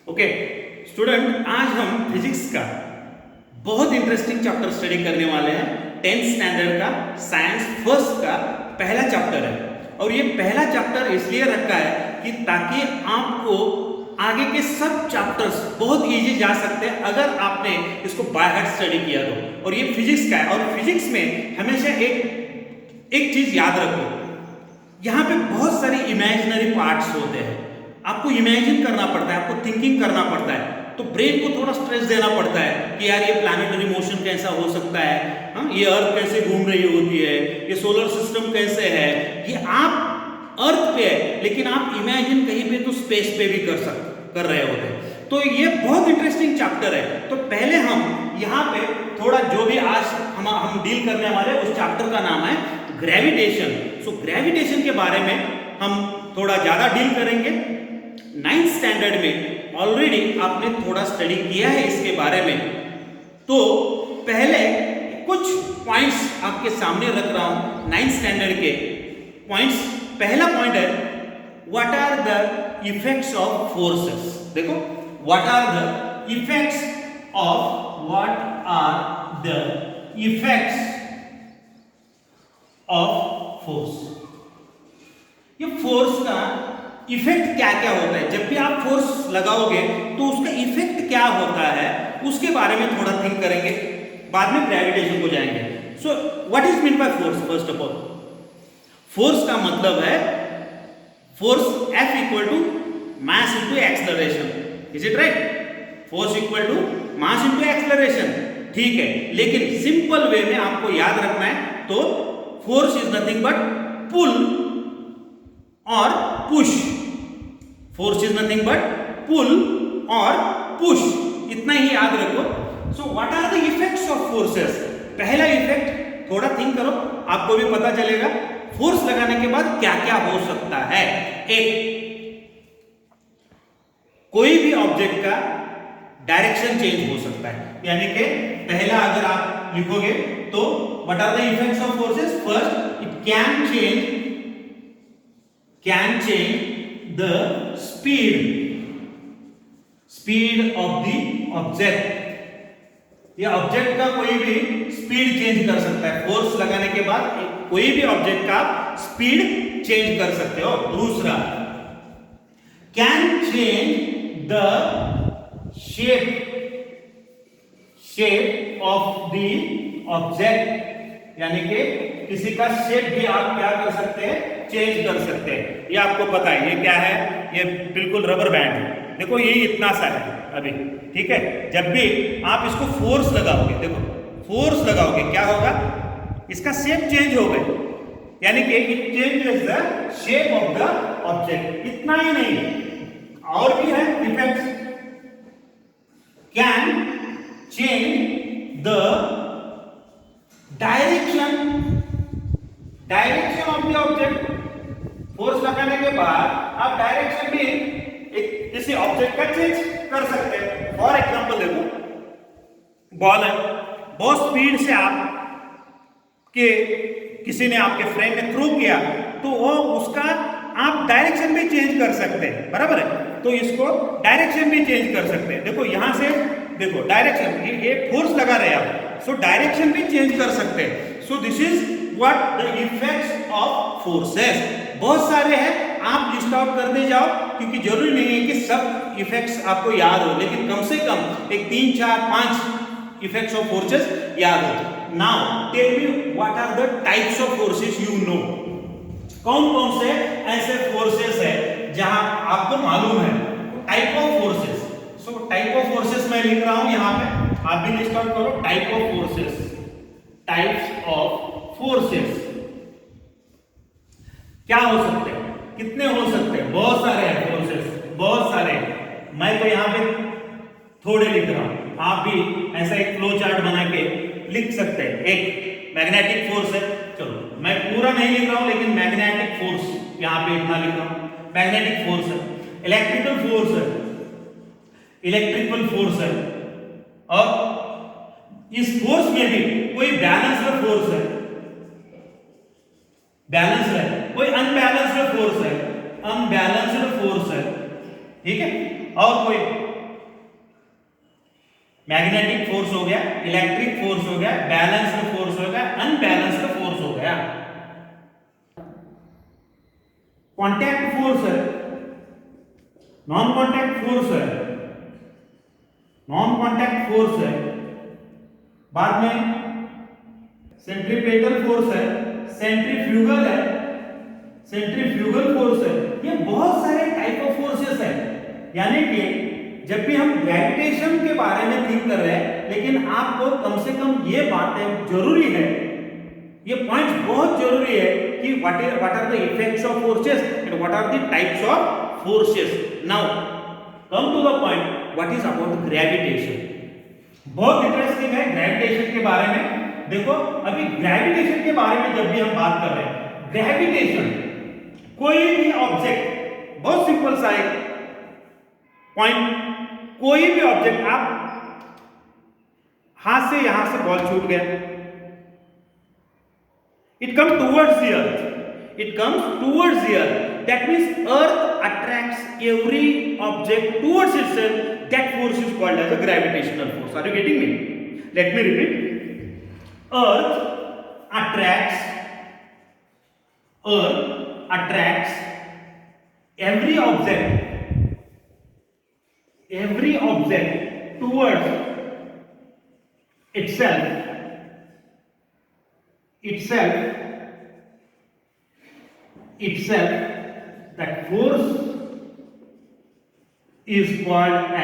Okay student, आज हम physics का बहुत इंटरेस्टिंग चैप्टर स्टडी करने वाले हैं। 10th स्टैंडर्ड का साइंस फर्स्ट का पहला चैप्टर है और ये पहला चैप्टर इसलिए रखा है कि ताकि आपको आगे के सब चैप्टर्स बहुत इजी जा सकते हैं अगर आपने इसको बाय हार्ट स्टडी किया तो। और ये फिजिक्स का है और फिजिक्स में हमेशा एक चीज याद रखो, यहाँ पे बहुत सारी इमेजिनरी पार्ट्स होते हैं। आपको इमेजिन करना पड़ता है, आपको थिंकिंग करना पड़ता है, तो ब्रेन को थोड़ा स्ट्रेस देना पड़ता है कि यार ये प्लैनेटरी मोशन कैसा हो सकता है, हाँ ये अर्थ कैसे घूम रही होती है, ये सोलर सिस्टम कैसे है। ये आप अर्थ पे है लेकिन आप इमेजिन कहीं पे तो स्पेस पे भी कर रहे होते हैं। तो ये बहुत इंटरेस्टिंग चैप्टर है। तो पहले हम यहाँ पे थोड़ा जो भी आज हम डील करने वाले उस चैप्टर का नाम है ग्रेविटेशन। सो ग्रेविटेशन के बारे में हम थोड़ा ज्यादा डील करेंगे। 9th स्टैंडर्ड में ऑलरेडी आपने थोड़ा स्टडी किया है इसके बारे में, तो पहले कुछ पॉइंट्स आपके सामने रख रहा हूं 9th स्टैंडर्ड के पॉइंट्स। पहला पॉइंट है what are the effects of forces. देखो what are the effects of force. ये फोर्स का इफेक्ट क्या क्या होता है, जब भी आप फोर्स लगाओगे तो उसका इफेक्ट क्या होता है उसके बारे में थोड़ा थिंक करेंगे, बाद में ग्रेविटेशन को जाएंगे। So what is mean by force? First of all force का मतलब है force F equal to mass into acceleration. Is it right? Force equal to mass into acceleration, ठीक है। लेकिन सिंपल वे में आपको याद रखना है, तो force is nothing but pull और push. Force is nothing but pull और पुश, इतना ही याद रखो। So what are the effects of forces? पहला इफेक्ट थोड़ा थिंक करो, आपको भी पता चलेगा फोर्स लगाने के बाद क्या क्या हो सकता है। एक, कोई भी ऑब्जेक्ट का डायरेक्शन चेंज हो सकता है, यानी कि पहला अगर आप लिखोगे तो what are the effects of forces? First, it can change the speed of the object। ये ऑब्जेक्ट का कोई भी स्पीड चेंज कर सकता है। फोर्स लगाने के बाद कोई भी ऑब्जेक्ट का स्पीड चेंज कर सकते हो। दूसरा, can change the shape of the object, यानी कि किसी का शेप भी आप क्या कर सकते हैं? चेंज कर सकते हैं। ये आपको पता है ये क्या है? ये बिल्कुल रबर बैंड है। देखो ये इतना सा है अभी, ठीक है। जब भी आप इसको फोर्स लगाओगे, देखो फोर्स लगाओगे क्या होगा? इसका शेप चेंज हो गया, यानी कि it changes the shape of the object. इतना ही नहीं, और भी है effects. Can change the direction of the object. Force लगाने के बाद आप डायरेक्शन भी किसी ऑब्जेक्ट का चेंज कर सकते हैं। फॉर एग्जांपल देखो, बॉल है, बहुत स्पीड से किसी ने आपके फ्रेंड ने थ्रो किया तो वो उसका आप डायरेक्शन भी चेंज कर सकते हैं, बराबर है। तो इसको डायरेक्शन भी चेंज कर सकते हैं। देखो यहां से देखो डायरेक्शन, ये फोर्स लगा रहे आप, सो डायरेक्शन भी चेंज कर सकते हैं। So this is what the effects of forces. बहुत सारे हैं, आप लिस्ट आउट करते जाओ, क्योंकि जरूरी नहीं है कि सब इफेक्ट्स आपको याद हो, लेकिन कम से कम एक 3, 4, 5 इफेक्ट्स ऑफ फोर्सेस याद हो। Now tell me what are the types of forces you know. कौन कौन से ऐसे फोर्सेस है जहां आपको मालूम है? Type of forces. So type of forces मैं लिख रहा हूं यहां पे, आप भी लिस्ट आउट करो। Type of forces, types of forces क्या हो सकते हैं? कितने हो सकते हैं? बहुत सारे हैं फोर्सेस, बहुत सारे। मैं तो यहां पे थोड़े लिख रहा हूं, आप भी ऐसा एक फ्लो चार्ट बना के लिख सकते हैं। एक मैग्नेटिक फोर्स है, चलो मैं पूरा नहीं लिख रहा हूं, लेकिन मैग्नेटिक फोर्स यहां पे इतना लिख रहा हूं। मैग्नेटिक फोर्स है, इलेक्ट्रिकल फोर्स है, इलेक्ट्रिकल फोर्स है, और इस फोर्स में भी कोई बैलेंस्ड फोर्स है, बैलेंस है, कोई अनबैलेंस्ड फोर्स है, ठीक है, और कोई मैग्नेटिक फोर्स हो गया, इलेक्ट्रिक फोर्स हो गया, बैलेंस्ड फोर्स हो गया, अनबैलेंस्ड फोर्स हो गया। कॉन्टैक्ट फोर्स है, नॉन कॉन्टैक्ट फोर्स है, नॉन कॉन्टैक्ट फोर्स है, बाद में सेंट्रीपेटल फोर्स है, सेंट्रीफ्यूगल है, सेंट्रीफ्यूगल फोर्स है। ये बहुत सारे टाइप ऑफ फोर्सेस है। यानी कि जब भी हम ग्रेविटेशन के बारे में थिंक कर रहे हैं, लेकिन आपको कम से कम ये बातें जरूरी है, ये पॉइंट्स बहुत जरूरी है कि what are the effects of forces and what are the types of forces. Now come to the point, what is about gravitation. बहुत इंटरेस्टिंग है ग्रेविटेशन के बारे में। देखो अभी ग्रेविटेशन के बारे में जब भी हम बात कर रहे हैं, ग्रेविटेशन कोई भी ऑब्जेक्ट, बहुत सिंपल सा एक पॉइंट, कोई भी ऑब्जेक्ट, आप हाथ से यहां से बॉल छूट गया, it comes towards the earth, it comes towards the earth, that means earth attracts every object towards itself, that force is called as a gravitational force. Are you getting me? Let me repeat, earth attracts every object towards itself, that force is called as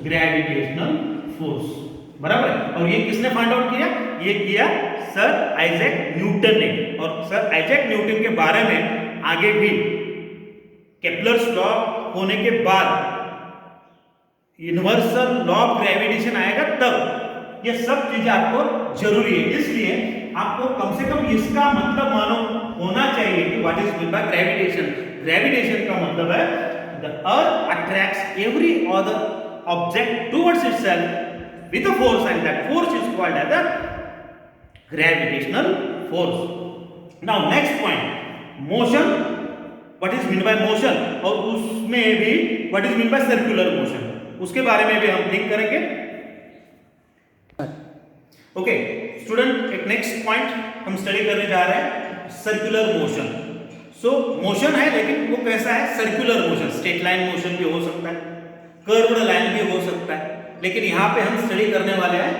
gravitational force. बराबर है। और ये किसने find out किया? ये किया sir Isaac Newton ने। और सर आइजैक न्यूटन के बारे में आगे भी केपलर्स लॉ होने के बाद यूनिवर्सल लॉ ऑफ ग्रेविटेशन आएगा, तब ये सब चीजें आपको जरूरी है। इसलिए आपको कम से कम इसका मतलब मालूम होना चाहिए कि what is mean bye gravitation. Gravitation का मतलब है the earth attracts every other object towards itself with a force, and that force is called as a gravitational force. Now next point, motion. What is meant by motion? और उसमें भी what is meant by circular motion, उसके बारे में भी हम think करेंगे। Okay student, एक नेक्स्ट पॉइंट हम स्टडी करने जा रहे हैं, सर्कुलर मोशन। सो मोशन है, लेकिन वो कैसा है? Circular motion. Straight line motion भी हो सकता है, कर्व्ड लाइन भी हो सकता है, लेकिन यहाँ पे हम स्टडी करने वाले हैं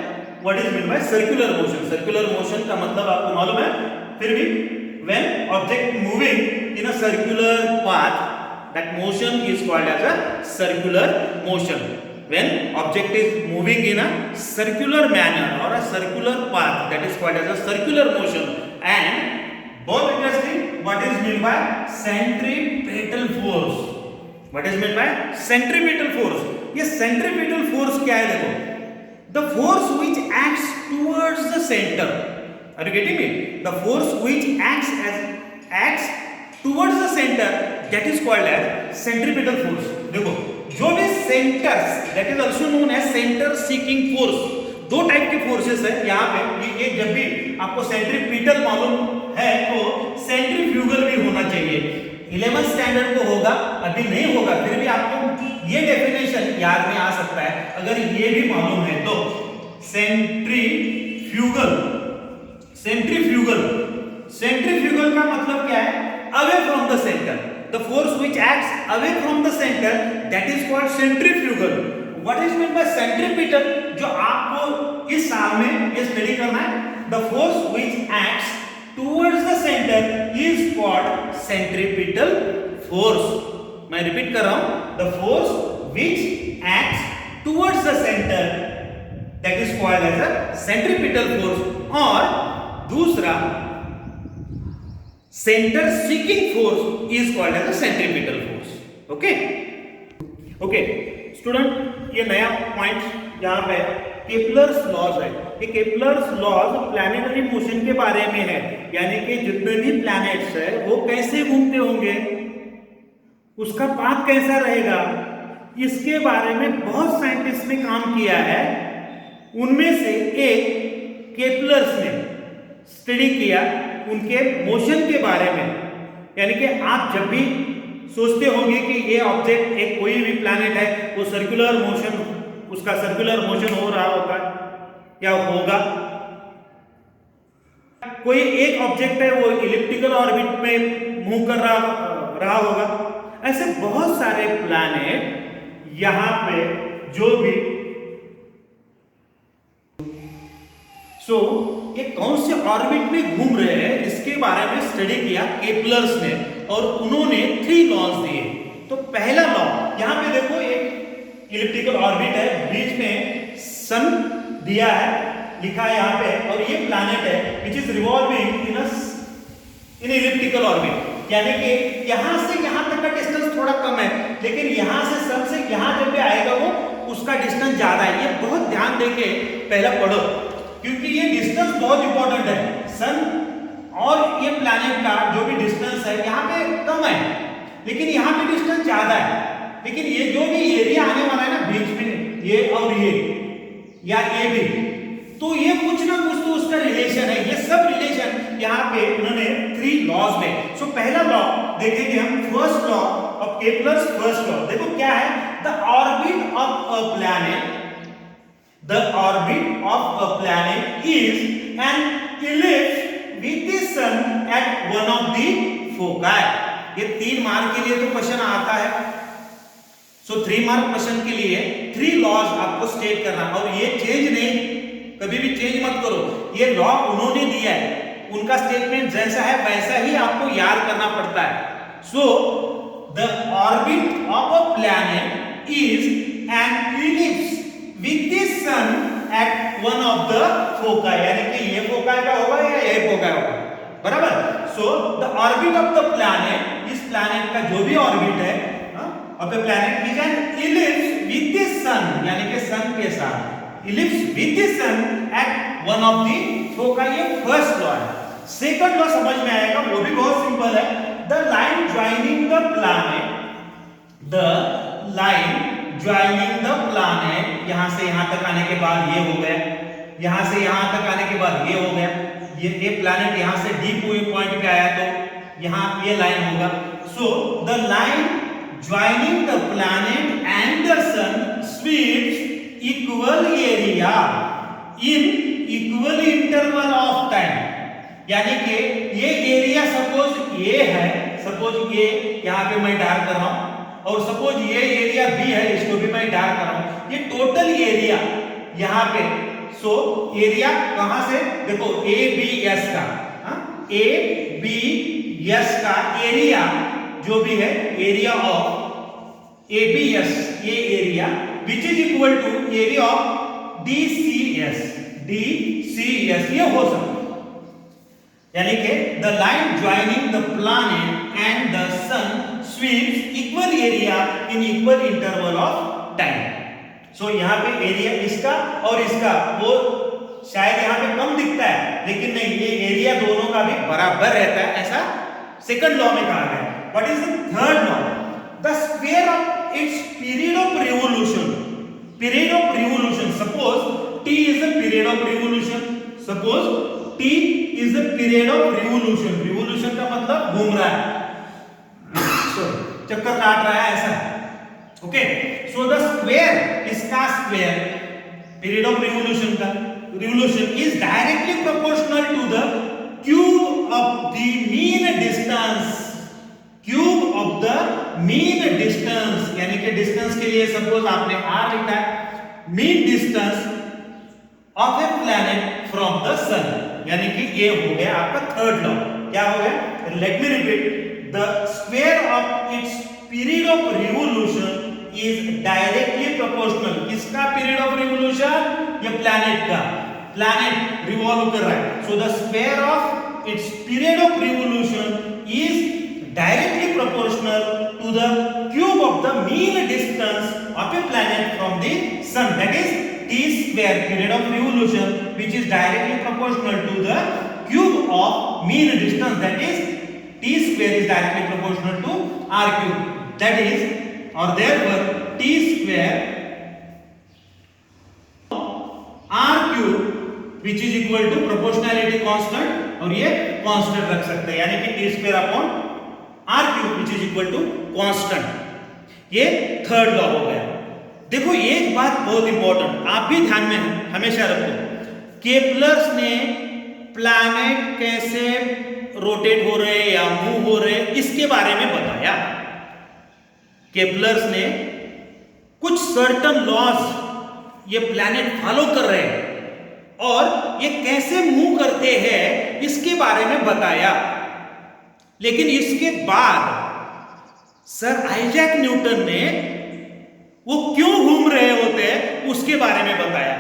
what is mean by circular motion. Circular motion का मतलब आपको मालूम है फिर भी, when object moving in a circular path, that motion is called as a circular motion. When object is moving in a circular manner or a circular path, that is called as a circular motion. And बहुत interesting, what is meant by centripetal force? What is meant by centripetal force? ये centripetal force क्या है? देखो, the force which acts towards the center. Are you getting me? The force which acts towards the center, that is called as centripetal force. देखो, जो भी centres, that is also known as center seeking force, दो type के forces है यहाँ पे। ये जब भी आपको सेंट्रीपिटल मालूम है तो सेंट्रीफ्यूगल भी होना चाहिए। 11th स्टैंडर्ड को होगा, अभी नहीं होगा, फिर भी आपको ये डेफिनेशन याद में आ सकता है अगर ये भी मालूम है तो। सेंट्रीफ्यूगल का मतलब क्या है? Away from the centre, the force which acts away from the centre, that is called centrifugal. What is mean by centripetal? जो आपको इस साल में ये स्टडी करना है, the force which acts towards the centre is called centripetal force. मैं repeat कर रहा हूं, the force which acts towards the centre, that is called as a centripetal force. और दूसरा centre seeking force is called as a centripetal force. Okay student, ये नया point यहाँ पे केपलर्स लॉज है। ये केपलर्स लॉज प्लैनेटरी मोशन के बारे में है, यानी कि जितने भी प्लैनेट्स है वो कैसे घूमते होंगे, उसका पाथ कैसा रहेगा, इसके बारे में बहुत साइंटिस्ट ने काम किया है। उनमें से एक केपलर्स ने स्टडी किया उनके मोशन के बारे में। यानी कि आप जब भी सोचते होंगे कि ये ऑब्जेक्ट एक कोई भी प्लैनेट है वो सर्कुलर मोशन, उसका सर्कुलर मोशन हो रहा होगा या होगा, कोई एक ऑब्जेक्ट है वो इलिप्टिकल ऑर्बिट में मूव कर रहा होगा। ऐसे बहुत सारे प्लैनेट यहां पे जो भी ये कौन से ऑर्बिट में घूम रहे हैं इसके बारे में स्टडी किया केपलर्स ने और उन्होंने 3 लॉज दिए। तो पहला लॉ यहां पे देखो, एक इलिप्टिकल ऑर्बिट है, बीच में सन दिया है, लिखा है यहां पे, और ये प्लैनेट है which is revolving in elliptical orbit, यानी कि यहां से यहां तक का डिस्टेंस थोड़ा कम है, लेकिन यहां से सन से यहां जब भी आएगा वो उसका डिस्टेंस ज्यादा है। ये बहुत ध्यान देके पहला पढ़ो, क्योंकि ये डिस्टेंस बहुत इंपॉर्टेंट है। सन और ये प्लैनेट का जो भी डिस्टेंस है यहाँ पे कम है, लेकिन यहाँ पे डिस्टेंस ज्यादा है, लेकिन ये जो भी एरिया आने वाला है ना बीच में, ये और ये या ये भी, तो ये कुछ ना कुछ तो उसका रिलेशन है। ये सब रिलेशन यहाँ पे उन्होंने 3 लॉज में। सो पहला लॉ देखेंगे हम, first law of Kepler's first law. देखो क्या है, the orbit of a planet, the orbit of a planet is an ellipse with the sun at one of the foci। ये 3 मार्क के लिए तो क्वेश्चन आता है। सो 3 मार्क क्वेश्चन के लिए 3 लॉज आपको स्टेट करना, और ये चेंज नहीं, कभी भी चेंज मत करो। ये लॉ उन्होंने दिया है, उनका स्टेटमेंट जैसा है वैसा ही आपको याद करना पड़ता है। सो the orbit of a planet is an ellipse with the sun at one of the foci, यानी कि ये फोकाई का होगा या ये फोकाई होगा, बराबर। So the orbit of the planet, इस प्लैनेट का जो भी ऑर्बिट है of the planet is an ellipse with the sun, यानी कि सन के साथ, ellipse with the sun at one of the foci. ये फर्स्ट लॉ है। सेकंड लॉ समझ में आएगा, वो भी बहुत सिंपल है। The line joining the planet, the line joining the planet, यहां से यहां तक आने के बाद ये हो गया, यहां से यहां तक आने के बाद ये हो गया, ये प्लैनेट यहां से डी पॉइंट पे आया तो यहां ये लाइन होगा। So the line joining the planet and the sun sweeps equal area in equal interval of time, यानी कि ये एरिया सपोज ये है, सपोज ये यहां पे मैं डार्क कर रहा हूं, और सपोज ये एरिया बी है, इसको भी मैं डार्क कर रहा हूं, ये टोटल एरिया यहाँ पे। सो एरिया कहां से देखो, ए बी एस का, ए बी एस का एरिया जो भी है, area of A B S, ये area which is equal to area of D C S, D C S, ये हो सकता है। यानी कि the line joining the planet and the sun sweeps equal area in equal interval of time. So यहाँ पे area इसका और इसका वो शायद यहाँ पे कम दिखता है, लेकिन नहीं, ये एरिया दोनों का भी बराबर रहता है, ऐसा सेकंड लॉ में कहा गया। What is the third law? The square of its period of revolution, period of revolution, suppose T is the period of revolution, suppose T is the period of revolution, revolution का मतलब घूम रहा है, चक्कर काट रहा है, ऐसा। ओके, सो द स्क्वायर, इसका स्क्वायर पीरियड ऑफ रिवोल्यूशन का, revolution is directly proportional to the cube of the mean distance, cube of the mean distance, यानी कि डिस्टेंस के लिए सपोज आपने r लिखा है, mean distance of a planet from the sun, यानी कि ये हो गया आपका थर्ड लॉ। क्या हो गया? Late me repeat, the square of its period of revolution is directly proportional, किसका period of revolution? ये planet का, planet revolve कर रहा है, so the square of its period of revolution is directly proportional to the cube of the mean distance of a planet from the sun, that is t square, period of revolution, which is directly proportional to the cube of mean distance, that is t square is directly proportional to r cube, that is, or therefore t square r cube which is equal to proportionality constant, और ये constant रख सकते हैं, यानी कि t square upon r cube which is equal to constant. ये third law हो गया। देखो एक बात बहुत इंपॉर्टेंट आप भी ध्यान में हमेशा रखो, केपलर्स ने प्लैनेट कैसे रोटेट हो रहे या मूव हो रहे इसके बारे में बताया। केपलर्स ने कुछ सर्टन लॉज ये प्लैनेट फॉलो कर रहे हैं और ये कैसे मूव करते हैं इसके बारे में बताया। लेकिन इसके बाद सर आइजैक न्यूटन ने वो क्यों घूम रहे होते हैं उसके बारे में बताया।